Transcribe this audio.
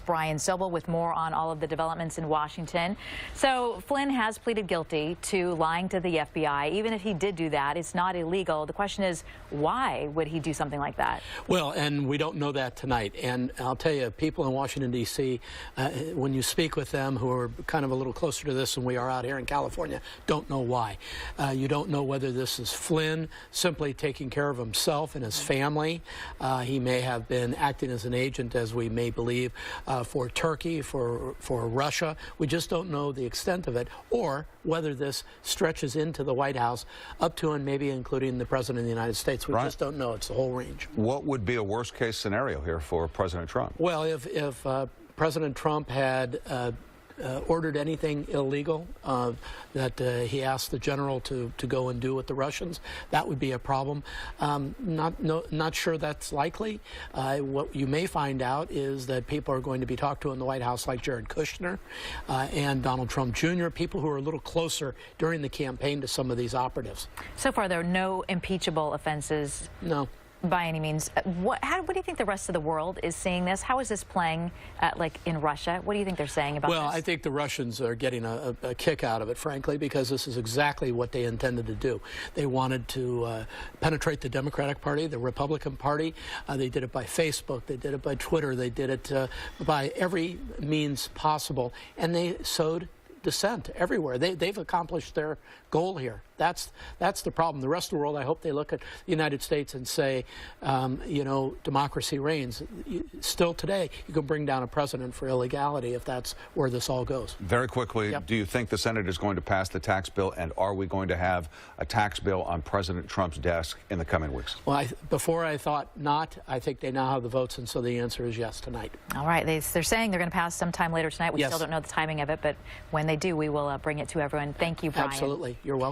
Brian Sobel with more on all of the developments in Washington. So Flynn has pleaded guilty to lying to the FBI. Even if he did do that, it's not illegal. The question is, why would he do something like that? Well, and we don't know that tonight. And I'll tell you, people in Washington, D.C., when you speak with them who are kind of a little closer to this than we are out here in California, don't know why. You don't know whether this is Flynn simply taking care of himself and his family. He may have been acting as an agent, as we may believe, for Turkey, for Russia. We just don't know the extent of it, or whether this stretches into the White House up to and maybe including the President of the United States. We just don't know. It's the whole range. What would be a worst-case scenario here for President Trump? Well, if President Trump had ordered anything illegal that he asked the general to go and do with the Russians, that would be a problem. Not sure that's likely. What you may find out is that people are going to be talked to in the White House, like Jared Kushner and Donald Trump Jr., people who are a little closer during the campaign to some of these operatives. So far, there are no impeachable offenses. No. By any means. What do you think the rest of the world is seeing this? How is this playing like in Russia? What do you think they're saying about this? Well, I think the Russians are getting a kick out of it, frankly, because this is exactly what they intended to do. They wanted to penetrate the Democratic Party, the Republican Party. They did it by Facebook. They did it by Twitter. They did it by every means possible. And they sowed dissent everywhere. They've accomplished their goal here. That's the problem. The rest of the world, I hope they look at the United States and say, you know, democracy reigns. Still today, you can bring down a president for illegality if that's where this all goes. Very quickly, do you think the Senate is going to pass the tax bill, and are we going to have a tax bill on President Trump's desk in the coming weeks? Well, before I thought not. I think they now have the votes, and so the answer is yes tonight. All right. They're saying they're going to pass sometime later tonight. We Yes. still don't know the timing of it, but when they do, we will bring it to everyone. Thank you, Brian. Absolutely. You're welcome.